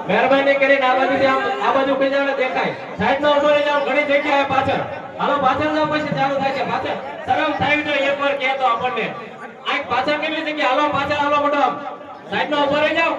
મહેરબાની કરીને આ બાજુથી આ બાજુ કઈ જાવ દેખાય સાઈડ નો ઉભો રહી જાવ ઘણી જગ્યાએ પાછળ હાલો પાછળ જાવ પછી ચાલુ થાય છે પાછળ શરમ થાય તો એકવાર કહે તો આપણને આ પાછળ કેટલી જગ્યા હાલો પાછળ હાલો મેડમ સાઈડ નો ઉભો રહી જાવ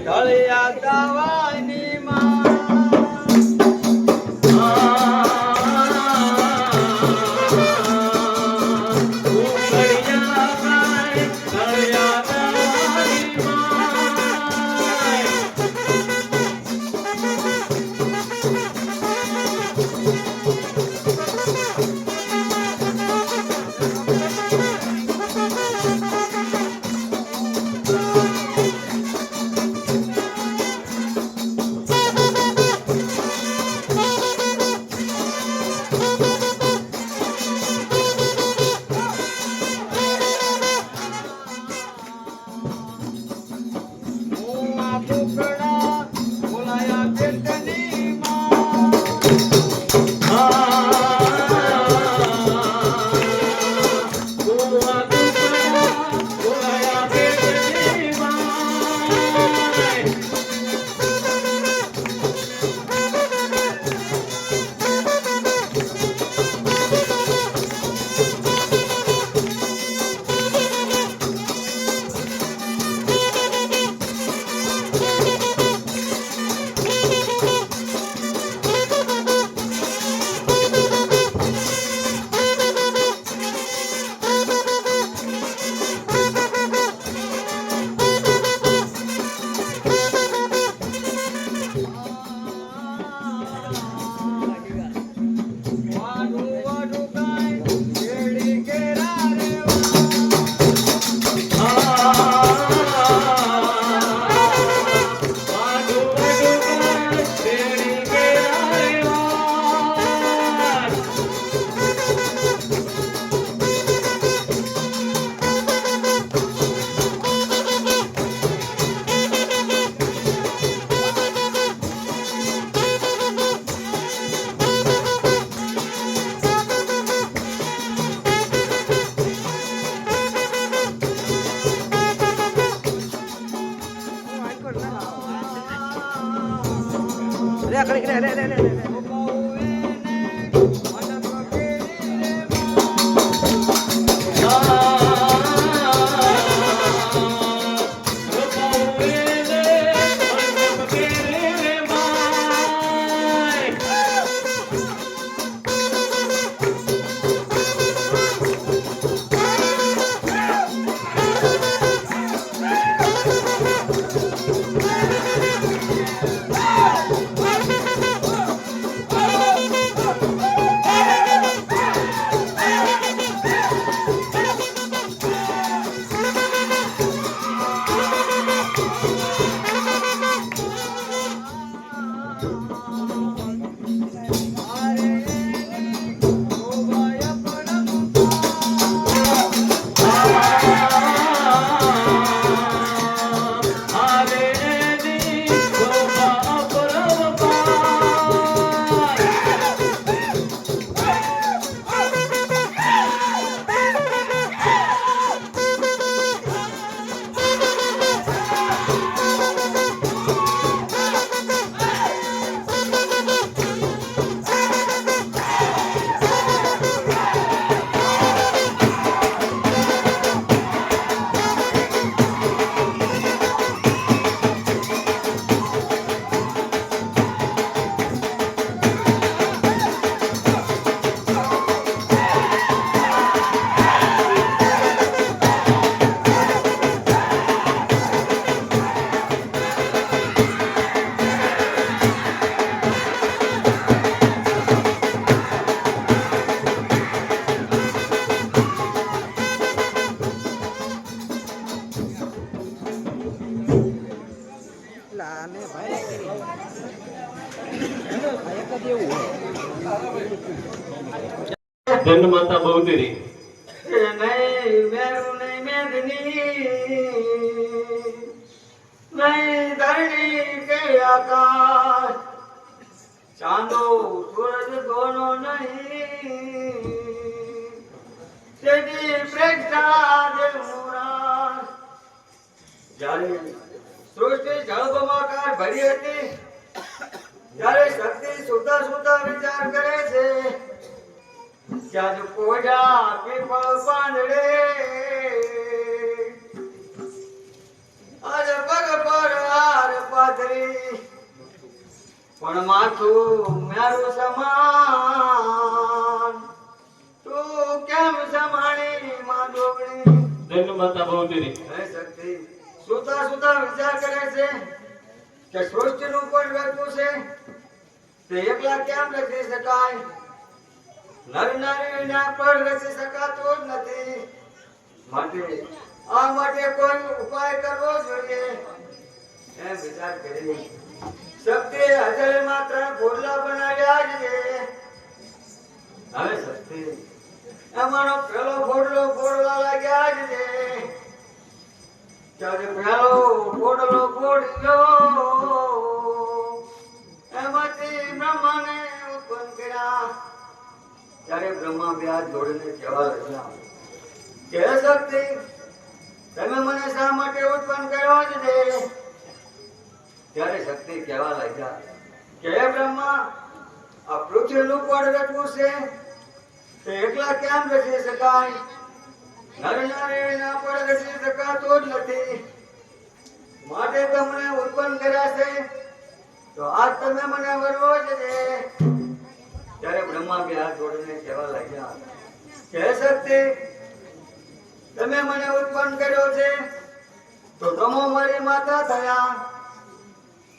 ઢળિયા દાવાની માં ધન માતા બહુતરી કે નહીં મેરું નહીં મેદની નહીં ધરણી કે આકાશ ચાંદો સૂરજ દોનો નહીં તેની પ્રેક્ષા દે મુરાદ જ્યારે સૃષ્ટિ જળબંબાકાર ભરી હતી ત્યારે શક્તિ સુતા સુતા વિચાર કરે છે ત્યાં જ કોજા પીપળ પાંદડે આજ પગ પર હાર પાથરી પણ માથું મારું સમાન તું કેમ સમાણી માં ડોબણી ધન માતા બહુતરી હે શક્તિ સુતા સુતા વિચાર કરે છે કે સૃષ્ટિનું પણ રચવું છે તે એકલા કેમ રચી શકાય નર નારીના પણ રચી શકાતું જ નથી માટે આ માટે કોઈ ઉપાય કરવો જોઈએ એમ વિચાર કરી શક્તિ હજારમાં 3 ફોડલા બનાવ્યા છે હવે શક્તિ એમાંનો પેલો ફોડલો ફોડવા લાગ્યા છે ત્યારે પેલો ફોડલો ફોડ્યો એમાંથી બ્રહ્માને ઉત્પન્ન કર્યા ત્યારે બ્રહ્મા બે હાથ જોડીને કહેવા લાગ્યા કે શક્તિ તમે મને શા માટે ઉત્પન્ન કર્યો છે ત્યારે શક્તિ કહેવા લાગ્યા કે હે બ્રહ્મા આ પૃથ્વીનું પડ રચવું છે તે એકલા કેમ રચી શકાય નર નારીના પડ રચી શકાતું જ નથી માટે તમને ઉત્પન્ન કર્યા છે તો આજ તમે મને વરવો છે ત્યારે બ્રહ્મા બે હાથ જોડીને કહેવા લાગ્યા કે હે શક્તિ તમે મને ઉત્પન્ન કર્યો છે તો તમો મારી માતા થયા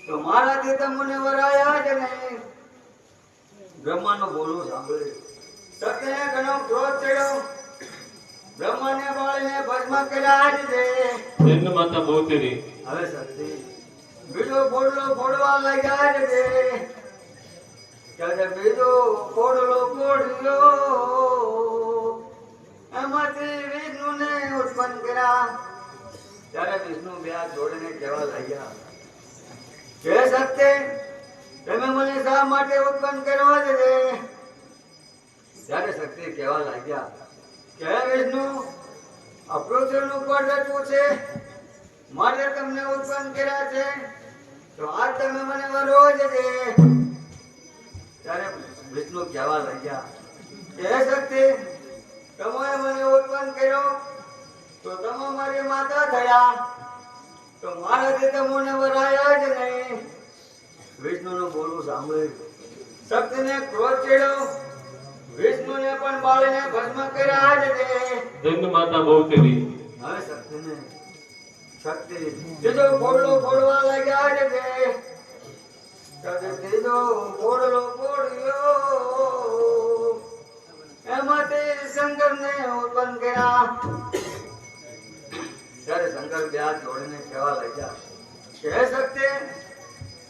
તો મારાથી તમને વરાયા જ નહીં બ્રહ્માનું બોલવું સાંભળ્યું સત્યને ઘણો ક્રોધ ચડ્યો બ્રહ્માને બાળીને ભસ્મ કર્યા જ છે ધન માતા બહુતરી હવે શક્તિ બીજો ફોડલો ફોડવા લાગ્યા જ છે ત્યારે બીજો ફોડલો ફોડ્યો એમાંથી વિષ્ણુને ઉત્પન્ન કર્યા ત્યારે વિષ્ણુ બે હાથ જોડીને કહેવા લાગ્યા હે સત્ય તમે મને શા માટે ઉત્પન્ન કરવા છે ત્યારે શક્તિ કહેવા લાગ્યા કે હે વિષ્ણુ આ પૃથ્વીનું પડ રચવું છે માટે તમને ઉત્પન્ન કર્યા છે તો આજ તમે મને વરો છે ત્યારે વિષ્ણુ કહેવા લાગ્યા કે હે શક્તિ તમે મને ઉત્પન્ન કર્યો તો તમે મારી માતા થયા તો મારાથી તમને વરાયા જ નહીં વિષ્ણુનું બોલવું સાંભળ્યું શક્તિને ક્રોધ ચડ્યો વિષ્ણુને પણ બાળીને ભસ્મ કર્યા જ છે ધન માતા બહુતરી હવે શક્તિ ત્રીજો ફોડલો ફોડવા લાગ્યા જ છે ત્યારે ત્રીજો ફોડલો ફોડ્યો એમાંથી શંકરને ઉત્પન્ન કર્યા ત્યારે શંકર બે હાથ જોડીને કહેવા લાગ્યા કે હે શક્તિ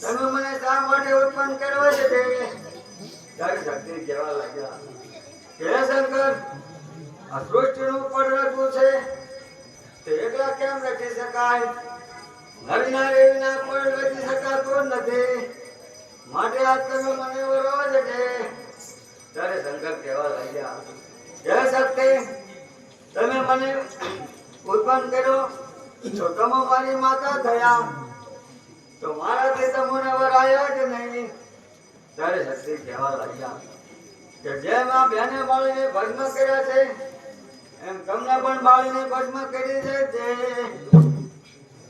તમે મને શા માટે ઉત્પન્ન કર્યો છે ત્યારે શક્તિ કહેવા લાગ્યા કે હે શંકર આ સૃષ્ટિનું પડ રચવું છે તે એકલા કેમ રચી શકાય નર નારીના પડ રચી શકાતું નથી માટે આજ તમે મને વરો છે ત્યારે શંકર કહેવા લાગ્યા હે શક્તિ તમે મને ઉત્પન્ન કર્યો તો તમે મારી માતા થયા તો મારાથી તમને વરાયા જ નહીં ત્યારે શક્તિ કહેવા લાગ્યા કે જેમ આ બેને બાળીને ભસ્મ કર્યા છે એમ તમને પણ બાળીને ભસ્મ કરી છે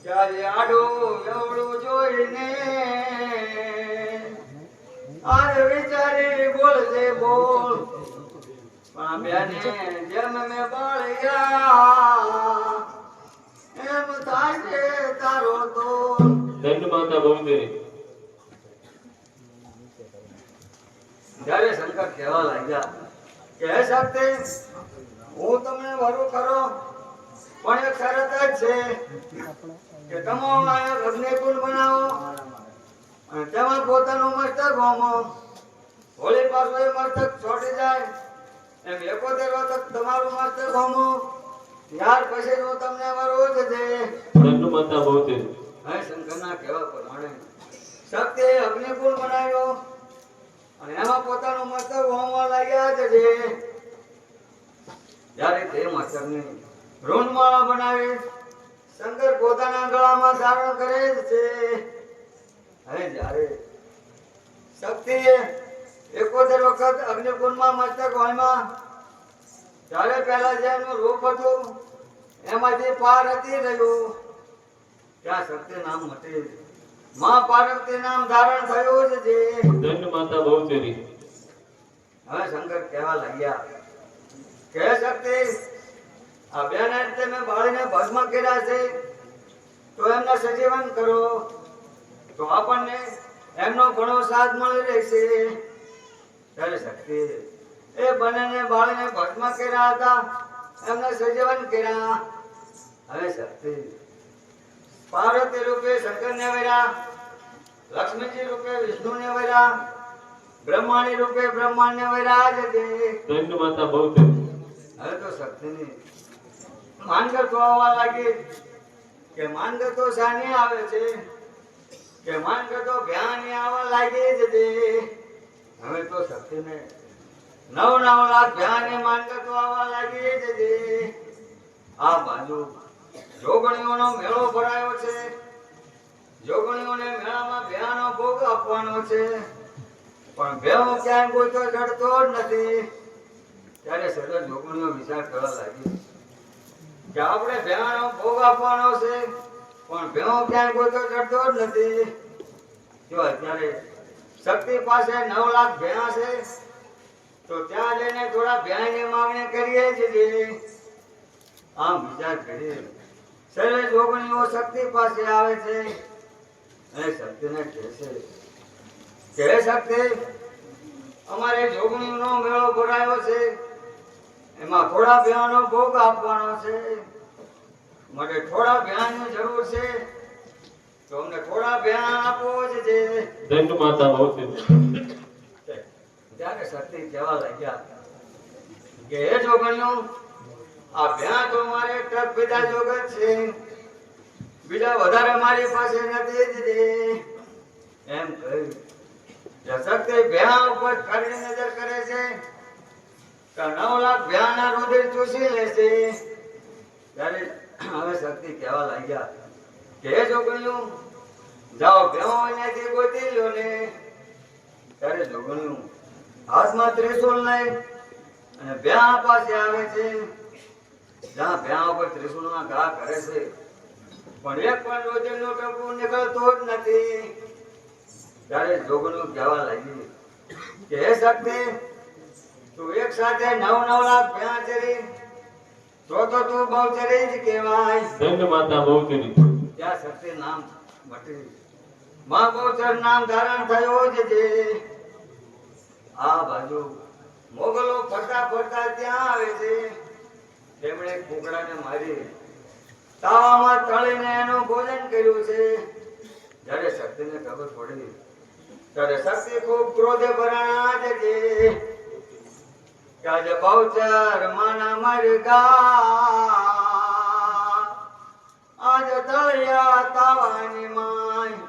ત્યારે આડું એવડું જોઈને આજ વિચારી બોલજે બોલ પણ બેને જેમ મેં બાળ્યા એમ થાય છે તારો તો ધન માતા બહુતરી ત્યારે શંકર કહેવા લાગ્યા કે હે શક્તિ હું તમને વરું ખરો પણ એક શરત જ છે કે તમે અગ્નિકુંડ બનાવો અને તેમાં પોતાનું મસ્તક હોમો હોળી પાછો એ મસ્તક છોડી જાય એમ 71 વખત તમારું મસ્તક હોમું ત્યાર પછી હું તમને વરું જ છે. દંડ માતા બહુચરી હે શંકરના કહેવા પ્રમાણે શક્તિએ અગ્નિકુંડ બનાવ્યો અને એમાં પોતાનું મસ્તક હોમવા લાગ્યા છે. જ્યારે તે મસ્તકની ઋણમાળા બનાવી શંકર પોતાના ગળામાં ધારણ કરે છે. હવે જ્યારે શક્તિએ 71 વખત અગ્નિકુંડમાં મસ્તક હોમવા ત્યારે પહેલા જેમનું રૂપ હતું એમાંથી પાર્વતી રહ્યું ત્યાં શક્તિ નામ મટી માં પાર્વતી નામ ધારણ થયું જ છે. દંડ માતા બહુચરી હવે શંકર કહેવા લાગ્યા કે શક્તિ આ બેને તમે બાળીને ભસ્મ કર્યા છે તો એમને સજીવન કરો તો આપણને એમનો ઘણો સાથ મળી રહેશે. ત્યારે શક્તિ એ બંનેને બાળીને ભસ્મ કર્યા હતા એમને સજીવન કર્યા. હવે શક્તિ પાર્વતી રૂપે શંકરને વર્યા, લક્ષ્મીજી રૂપે વિષ્ણુને વર્યા, બ્રહ્માણી રૂપે બ્રહ્માંડને વર્યા જ છે. દંડ માતા બહુચરી હવે તો શક્તિની માંગર તો આવવા લાગી કે માંગર તો શાની આવે છે કે માંગર તો ભ્યાની આવવા લાગી જ છે. હવે તો શક્તિને 9 લાખ ભ્યાની માંગર તો આવવા લાગી જ છે. આ બાજુ જોગણીઓનો મેળો ભરાયો છે. જોગણીઓને મેળામાં ભ્યાનો ભોગ આપવાનો છે પણ ભેહો ક્યાંય કોઈ તો જડતો જ નથી. ત્યારે સદા જોગણીઓ વિચાર કરવા લાગી કે આપણે ભેહાનો ભોગ આપવાનો છે પણ ભેહો ક્યાંય કોઈ તો જડતો જ નથી. જો અત્યારે શક્તિ પાસે 9 લાખ ભેહા છે તો ત્યાં જઈને થોડા ભેહાની માંગણી કરીએ છીએ. આમ વિચાર કરી સર્વે જોગણીઓ શક્તિ પાસે આવે છે અને શક્તિને કહે છે કે શક્તિ અમારે જોગણીનો મેળો ભરાયો છે એમાં થોડા ભેહાનો ભોગ આપવાનો છે માટે થોડા ભેહાની જરૂર છે તો અમને થોડા ભેહા આપો જ છે. દંડ માતા બહુચરી ત્યારે શક્તિ કહેવા લાગ્યા કે હે જોગણીઓ આ ભેહા તો મારે ટક પીધા જોગત છે બીજા વધારે મારી પાસે નથી જ તે. એમ કહ્યું શક્તિ ભેહા ઉપર કડવી નજર કરે છે કે 9 લાખ ભેહાના રુધિર ચૂસી લેશે. ત્યારે હવે શક્તિ કહેવા લાગ્યા કે હે જોગણીઓ જાઓ ભેહો અહીંયાથી ગોતી લો ને. ત્યારે જોગણીઓ હાથમાં ત્રિશૂલ લઈ અને ભેહા પાસે આવે છે. જ્યાં ભેહા ઉપર ત્રિશૂલના ઘા કરે છે પણ એક પણ રુધિરનું ટપકું નીકળતું જ નથી. ત્યારે જોગણીઓ કહેવા લાગી કે હે શક્તિ તું એક સાથે 9 લાખ ભેહા ચરી તો તું બહુચરી જ કહેવાય. દંડ માતા બહુચરી ત્યાં શક્તિ નામ મટી માં બહુચર નામ ધારણ થયું જ છે. આ બાજુ મોગલો ફરતા ફરતા ત્યાં આવે છે. તેમણે કુકડાને મારી તાવામાં તળીને એનું ભોજન કર્યું છે. જ્યારે શક્તિને ખબર પડી ત્યારે શક્તિ ખૂબ ક્રોધે ભરાણા છે કે આજે બહુચર માના મરગા આજ તળિયા તાવાની માય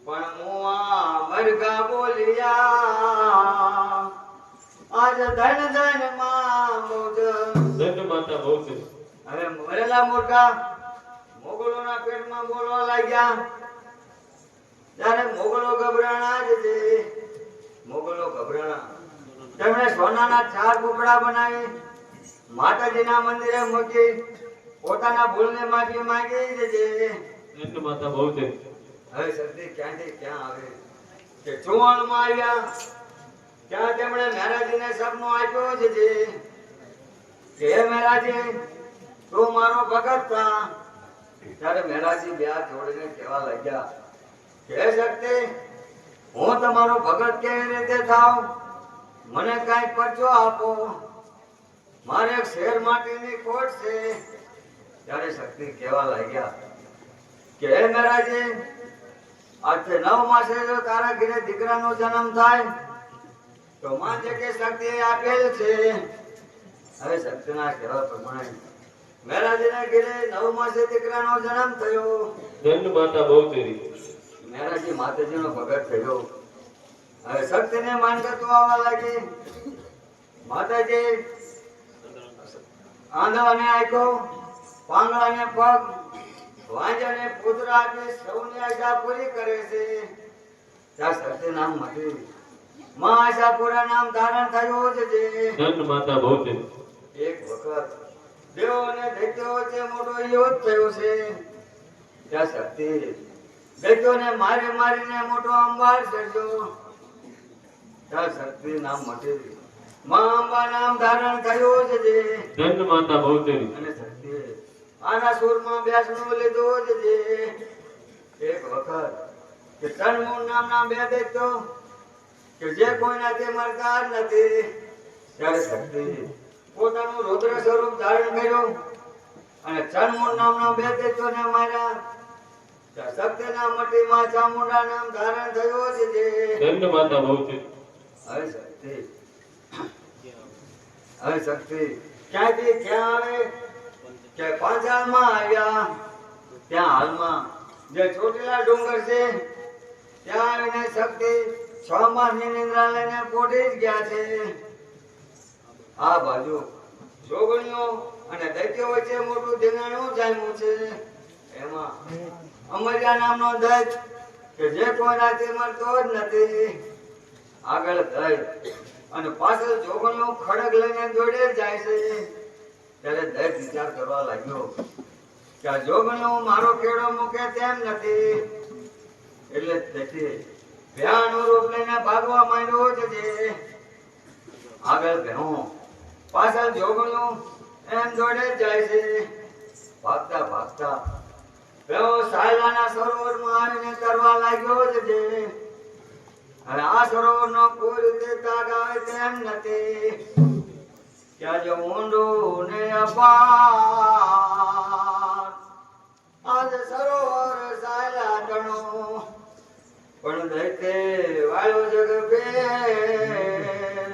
પણ મુઆ મરગા બોલિયા આજ ધન ધન માં મોજ. દંડ માતા બહુચરી હવે મરેલા મુર્ગા મોગલોના પેટમાં બોલવા લાગ્યા. ત્યારે મોગલો ગભરાણા જ છે. મોગલો ગભરાણા તેમણે સોનાના 4 કુકડા બનાવી માતાજીના મંદિરે મૂકી પોતાના ભૂલને માફી માંગી જ છે. દંડ માતા બહુચરી હવે શક્તિ ક્યાંથી ક્યાં આવે કે ચુવાણમાં આવ્યા ત્યાં તેમણે મહારાજીને સપનું આપ્યું જ છે કે હે મહારાજી તું મારો ભગત થા. ત્યારે મહારાજી બે હાથ જોડીને કહેવા લાગ્યા કે હે શક્તિ હું તમારો ભગત કેવી રીતે થાઉં મને કાંઈ પરચો આપો મારે એક શેર માટીની ખોટ છે. ત્યારે શક્તિ કહેવા લાગ્યા કે હે મહારાજી આજથી 9 માસે જો તારા ઘરે દીકરાનો જન્મ થાય તો તો માનજે કે શક્તિ આપેલ છે. હવે શક્તિના કહેવા પ્રમાણે મેરાજીના ઘેરે 9 માસે દીકરાનો જન્મ થયો. ધન્ય માતા બહુચરી. મેરાજી માતાજીનો ભગત થયો. હવે શક્તિને માનગતો આવવા લાગી. માતાજી આંધળાને આંખો, પાંગળાને પગ, વાંજાને પુત્ર આપી સૌની આશા પૂરી કરે છે. ત્યાં શક્તિ નામ મટી માં આશાપુરા નામ ધારણ થયું છે. ધન્ય માતા બહુચરી. એક વખત દેવો અને દૈત્યો વચ્ચે મોટો યુદ્ધ થયો છે. ત્યાં શક્તિ દૈત્યોને મારીને મોટો અંબાર સર્જ્યો. ત્યાં શક્તિ નામ મટી માં અંબા નામ ધારણ થયું છે. ધન્ય માતા બહુચરી. અને શક્તિ આના સુરમાં બેસણું લીધું છે. એક વખત કે તનમૂળ નામના બે દૈત્યો કે જે કોઈનાથી મરતા જ નથી, ત્યારે શક્તિ પોતાનું રુદ્ર સ્વરૂપ ધારણ કર્યું અને ચણમૂળ નામના બે દૈત્યોને માર્યા. ત્યાં શક્તિના મટીમાં ચામુંડા નામ ધારણ થયું છે. ધન્ય માતા બહુચરી. હવે શક્તિ ક્યાંથી ક્યાં આવે કે પાંચાળમાં આવ્યા. ત્યાં હાલમાં જે ચોટીલા ડુંગર છે ત્યાં આવીને શક્તિ 6 માસની નિંદ્રા લઈને પોઢી જ ગયા છે. આ બાજુ જોગણીઓ અને દૈત્યો વચ્ચે મોટું ધીંગાણું જામ્યું છે. એમાં અમર્યા નામનો દૈત કે જે કોઈનાથી મરતો જ નથી, આગળ દૈત અને પાછળ જોગણીઓ ખડગ લઈને દોડે જાય છે. ત્યારે દૈત વિચાર કરવા લાગ્યો કે આ જોગણીઓ મારો કેળો મૂકે તેમ નથી, એટલે તેથી ભયાનું રૂપ લઈને ભાગવા માંડ્યો છે. આગળ ભેહો પાછળ જોગણીઓ એમ દોડે જ જાય છે. ભાગતા ભાગતા ભેહો સાયલાના સરોવરમાં આવીને તરવા લાગ્યો છે. અને આ સરોવરનો કોઈ રીતે તાગ આવે તેમ નથી. ત્યાં જો ઊંડું ને અપાર આજ સરોવર સાયલા ગણો, પણ દૈતે વાળો જગ ફેર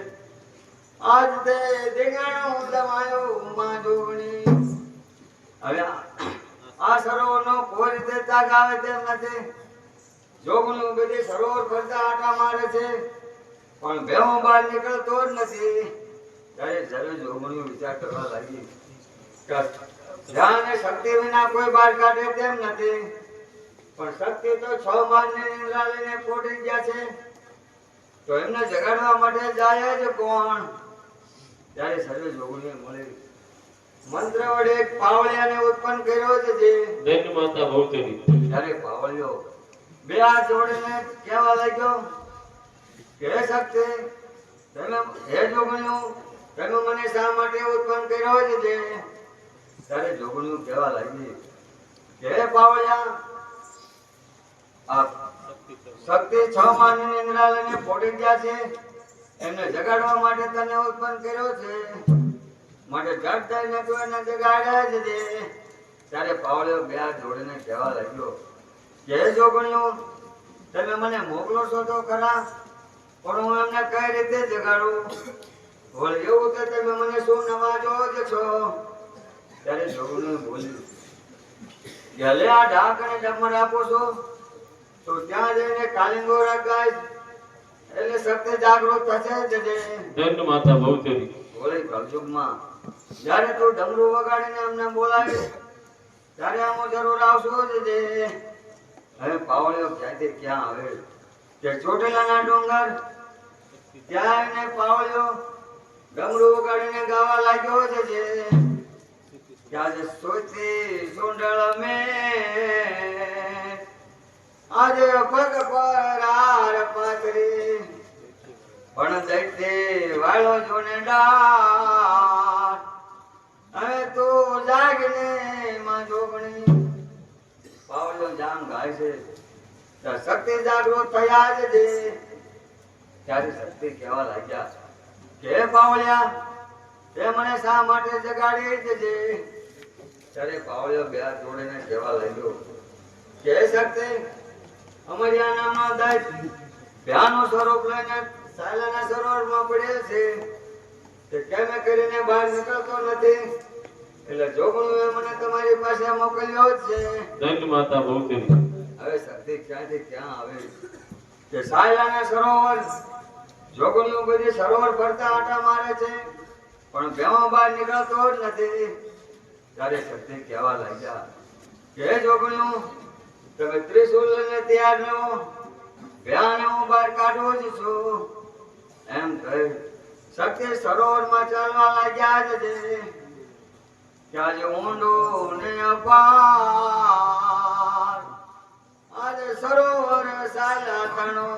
આજ તે ધીંગાણું દમાયું માં જોગણી. હવે આ સરોવરનો કોઈ રીતે તાગ આવે તેમ નથી. જોગણીઓ બધી સરોવર ફરતા આટા મારે છે, પણ ભેહો બહાર નીકળતો જ નથી. ત્યારે જ્યારે જોગણીઓ વિચાર કરવા લાગી કે ધ્યાન અને શક્તિ વિના કોઈ બહાર કાઢે તેમ નથી, પણ શક્તિ તો 6 માસની નિંદ્રા લઈને પોઢી ગયા છે, તો એમને જગાડવા માટે જાય જ કોણ? ત્યારે સર્વે જોગણીઓ મળી મંત્ર વડે એક પાવળિયાને ઉત્પન્ન કર્યો છે. ધન્ય માતા બહુચરી. ત્યારે પાવળિયો બે હાથ જોડીને કહેવા લાગ્યો કે હે શક્તિ, તમે હે જોગણીઓ, તમે મને શા માટે ઉત્પન્ન કર્યો છે? ત્યારે જોગણીઓ કહેવા લાગી કે હે પાવળિયા, આ શક્તિ 6 માસની નિંદ્રા લઈને પોઢી ગયા છે, એમને જગાડવા માટે તને ઉત્પન્ન કર્યો છે, માટે જડ થઈને તું એને જગાડ્યા છે. ત્યારે પાવળિયો બે હાથ જોડીને કહેવા લાગ્યો કે હે જોગણીઓ, તમે મને મોકલો છો તો ખરા, પણ હું એમને કઈ રીતે જગાડું? બોલ એવું કે તમે મને શું નવાજો જ છો? ત્યારે જોગણીઓ બોલ્યું કે લે આ ઢાક અને ડમર આપો છો તો ત્યાં જઈને કાલિંગો રગાય એટલે શક્તિ જાગૃત થશે. ધન્ય માતા બહુચરી. બોલે કલયુગમાં જ્યારે તું ડમરું વગાડીને અમને બોલાવીશ ત્યારે આમ જરૂર આવશો જ. હવે પાવળિયો ક્યાંથી ક્યાં આવે કે ચોટીલાના ડુંગર ત્યાં આવીને પાવળિયો ડમરું વગાડીને ગાવા લાગ્યો છે. આજે સોતી સુંડળ મેં આજે પગ પર હાર પાથરી, પણ દૈતે વાળો જોને ડાર, હવે તું જાગને માં જોગણી. પાવળિયો જામ ગાય છે, શક્તિ જાગૃત થયા જ. ત્યારે શક્તિ કહેવા લાગ્યા કે હે પાવળિયા, તે મને શા માટે જગાડી છે? ત્યારે પાવળિયો બે હાથ જોડીને કહેવા લાગ્યો કે હે શક્તિ, અમર્યા નામનો દૈત ભયાનું સ્વરૂપ લઈને સાયલાના સરોવરમાં પડેલ છે તે કેમે કરીને બહાર નીકળતો નથી, એટલે જોગણુએ મને તમારી પાસે મોકલ્યો જ છે. દંડ માતા ભૌતિક. હવે શક્તિ ક્યાંથી ક્યાં આવે કે સાયલાના સરોવર જોગણીઓ બધી સરોવર ફરતા આટા મારે છે, પણ ભેમો બહાર નીકળતો જ નથી. ત્યારે શક્તિ કહેવા લાગ્યા કે હે જોગણીઓ, તમે ત્રિશૂલ લઈને તૈયાર રહો, ભેહાને હું બહાર કાઢવો જ છું. એમ કહી શક્તિ સરોવરમાં ચાલવા લાગ્યા જ છે. ત્યાં જે ઊંડો ને અપાર આજે સરોવર સાયલા તણો,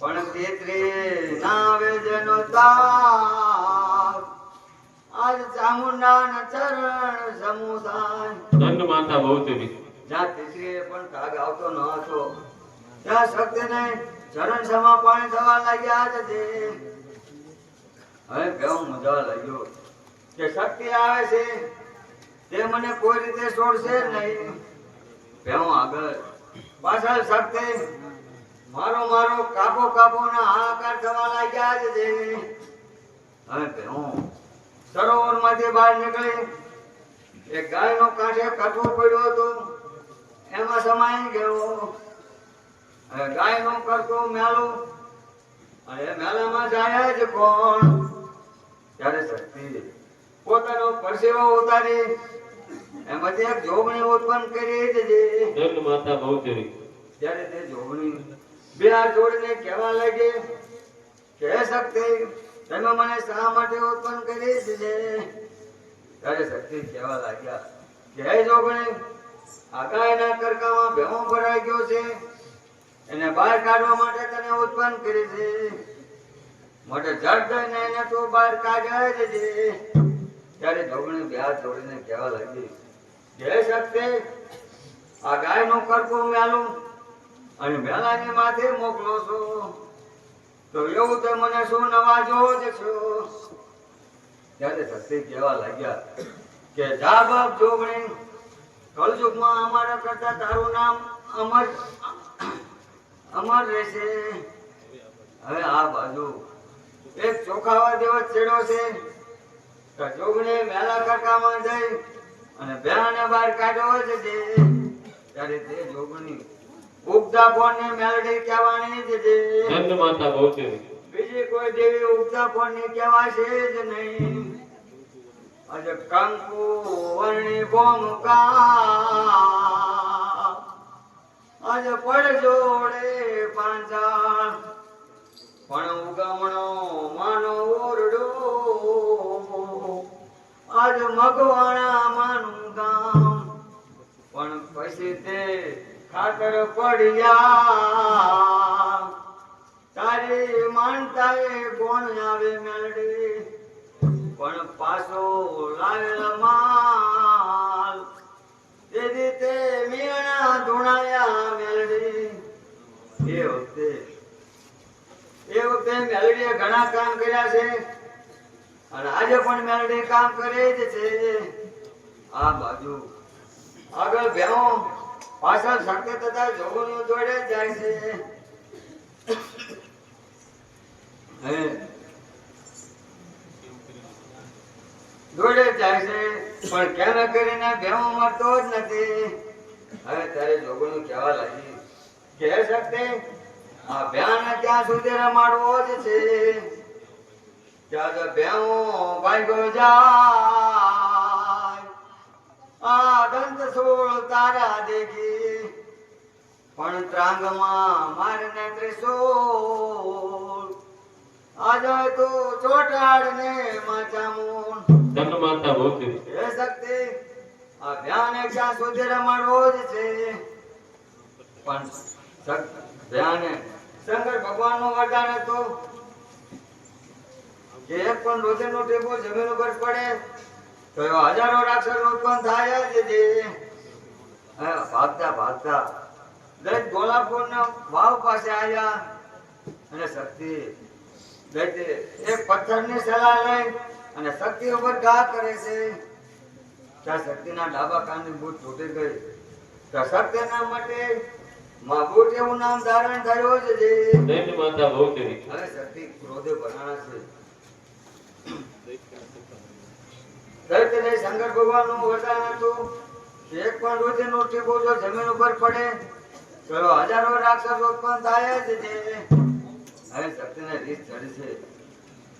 પણ તેત્રી ના આવે જેનો તાર, આજ ચામુંડાના ચરણ સમુદાય. દંડ માતા ભૌતિક. જ્યાં તેત્રીએ પણ કાગ આવતો ન હતો, ત્યાં શક્તિને ચરણ સમા પાણી થવા લાગ્યા જ છે. હવે કેવું મજા લાગ્યો કે શક્તિ આવે છે તે મને કોઈ રીતે છોડશે જ નહીં. ભેવું આગળ પાછળ શક્તિ મારો મારો કાપો કાપો ના હાહાકાર થવા લાગ્યા જ છે. હવે ભેવું સરોવરમાંથી બહાર નીકળી એક ગાયનો કાંઠે કાઢવો પડ્યો હતો, એમાં સમાઈ ગયો. હવે ગાયનું કરતું મેલું અને એ મેલામાં જાય જ કોણ? ત્યારે શક્તિ પોતાનો પરસેવો ઉતારી એમાંથી એક જોગણી ઉત્પન્ન કરી જ છે. દંડ માતા ભૌતિક. ત્યારે તે જોગણી બે હાથ જોડીને કહેવા લાગી કે હે શક્તિ, તમે મને શા માટે ઉત્પન્ન કરી છે? ત્યારે શક્તિ કહેવા લાગ્યા કે હે જોગણી, આ ગાયના કરકામાં ભેમો ભરાઈ ગયો છે, એને બહાર કાઢવા માટે તને ઉત્પન્ન કરી છે. માટે જડ દઈને એને તું બહાર કાઢ્યા જ છે. ત્યારે જોગણી બે હાથ જોડીને કહેવા લાગી કે હે શક્તિ, આ ગાયનું કરકું મેલું અને મેલાની માથે મોકલો છો, તો એવું તો મને શું નવાજો જ છો. ત્યારે શક્તિ કહેવા લાગ્યા કે જા બાપ જોગણી, કળયુગમાં અમારા કરતા તારું નામ અમર અમર રહેશે. હવે આ બાજુ એક ચોખાવા જેવો છેડો છે, તો જોગણી મેલા કાકામાં જઈ અને ભેહાને બહાર કાઢ્યો જ છે. ત્યારે તે જોગણી ઉગતા ફોનની મેલડી કહેવાની જ છે. દંડ માતા ભૌતિક. બીજી કોઈ દેવી ઉગતા ફોનની કહેવાશે જ નહીં. આજે કંકુ વર્ણી ભોમકા, આજે પડ જોડે પાંચાળ, પણ ઉગમણો માનો ઓરડો, આજ મગવાણા માનું ગામ, પણ પછી તે ખાતર પડ્યા. તારી માનતા એ કોણ આવે મેલડી, પણ પાછો લાવેલ માલ, તે રીતે મીણા ધૂણાયા મેલડી. એ વખતે મેલડીએ ઘણા કામ કર્યા છે અને આજે પણ મેલડી કામ કરે જ છે. આ બાજુ આગળ ભેહો, પાછળ શક્તિ તથા જોગણીઓ જોડે જ જાય છે. જોડે જ જાય છે, પણ કેમે કરીને ભેહો મરતો જ નથી. હવે ત્યારે જોગણીઓ કહેવા લાગી કે હે શક્તિ, આ ભેહાને ત્યાં સુધી રમાડવો જ છે. ત્યાં તો ભેહો ભાગ્યો જાય, આ દંત સોળ તારા દેખી, પણ ત્રાંગમાં મારને ત્રિશૂળ, આજે તો ચોટાડ ને માચામું. દંડ માતા ભૌતિક. હે શક્તિ, આ ભ્યાને ક્યાં સુધી રમાડવો જ છે, પણ ભ્યાને શંકર ભગવાનનું વરદાન હતું કે એક પણ રોજનો ટેપો જમીન ઉપર પડે તો એવા હજારો રાક્ષસ ઉત્પન્ન થાય જ છે. ભાગતા ભાગતા દરેક ગોલાપુરના વાવ પાસે આવ્યા અને શક્તિ એક પથ્થરની સલાહ લઈ અને શક્તિ ઉપર ઘા કરે છે. ત્યાં શક્તિના ડાબા કાનની બૂટ તૂટી ગઈ. તો શક્તિના માટે માબૂટ એવું નામ ધારણ થયું છે જે દૈત માતા ભૌતરી હવે શક્તિ ક્રોધે બનાણા છે દૈત્યને શંકર ભગવાનનું વરદાન હતું કે એક પણ રુધિરનું ટીપું જો જમીન ઉપર પડે ચલો હજારો રાક્ષસ ઉત્પન્ન થાય છે જે હવે શક્તિને રીત ચડી છે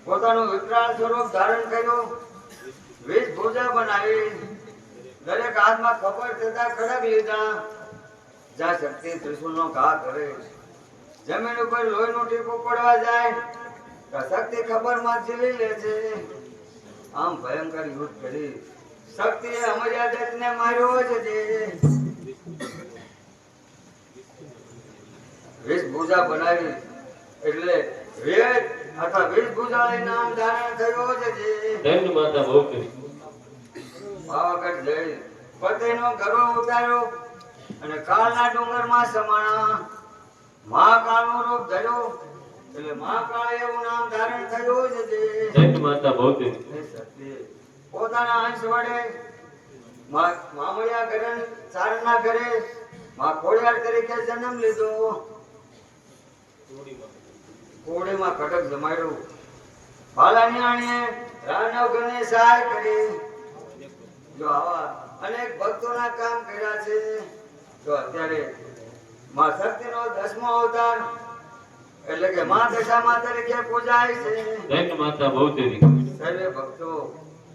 પોતાનું વિકરાળ સ્વરૂપ ધારણ કર્યું વીજ ભુજા બનાવી દરેક હાથમાં ખબર તથા ખડગ લીધા જ્યાં શક્તિ ત્રિશુલનો ઘા કરે જમીન ઉપર લોહીનું ટીપું પડવા જાય તો શક્તિ ખબરમાં ઝીલી લે છે આમ ભયંકર યુદ્ધ કરી શક્તિએ અમર્યાદ દૈત્યને માર્યો છે જે વેશભૂષા બનાવી એટલે વેદ અથવા વેશભૂષા નામ ધારણ થયો છે જે દૈત માતા ભૌતરી પાવાગઢ જઈ પતિનો ગર્વ ઉતાર્યો અને કાળના ડુંગરમાં સમાણા મહાકાળનું રૂપ ધર્યું એટલે મહાકાળ એવું નામ ધારણ થયું છે જે દૈત માતા ભૌતરી એ સત્ય પોતાના અંશ વડે મામળિયા ગરણ ચારણના ઘરે માં ખોડિયાર તરીકે જન્મ લીધો કોડીમાં કટક જમાડ્યું ભાલાની આણીએ રાણવગણને સહાય કરી જો આવા અનેક ભક્તોના કામ કર્યા છે તો અત્યારે માં શક્તિનો 10મો અવતાર એટલે કે માં દશામાં તરીકે પૂજાય છે દૈત માતા ભૌતરી સર્વે ભક્તો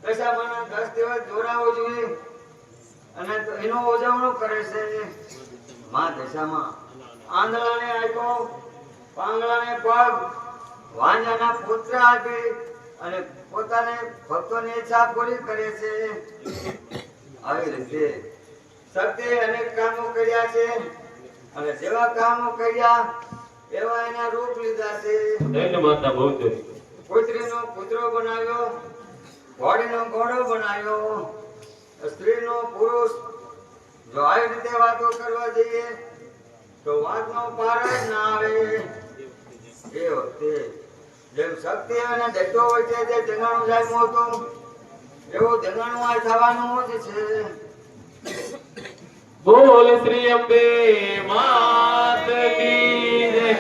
દશામાના 10 દિવસ જોડાવો જોઈએ અને તો એનું ઉજવણું કરે છે માં દશામાં આંધળાને આંખો પાંગળાને પગ વાંજાના પુત્ર આપી અને પોતાને ભક્તોની ઈચ્છા પૂરી કરે છે આવી રીતે શક્તિએ અનેક કામો કર્યા છે અને જેવા કામો કર્યા એવા એના રૂપ લીધા છે દૈત માતા ભૌતરી પુત્રીનો પુત્રો બનાવ્યો ઘોડીનો ઘોડો બનાવ્યો સ્ત્રીનો પુરુષ જો આવી રીતે વાતો કરવા જઈએ તો વાતનો પાર જ ના આવે એ વખતે જેમ શક્તિ અને દૈત્યો વચ્ચે જે ધંગાણું જામ્યું હતું એવું ધંગાણું આ થવાનું જ છે બોલ શ્રી અંબે માત કી જય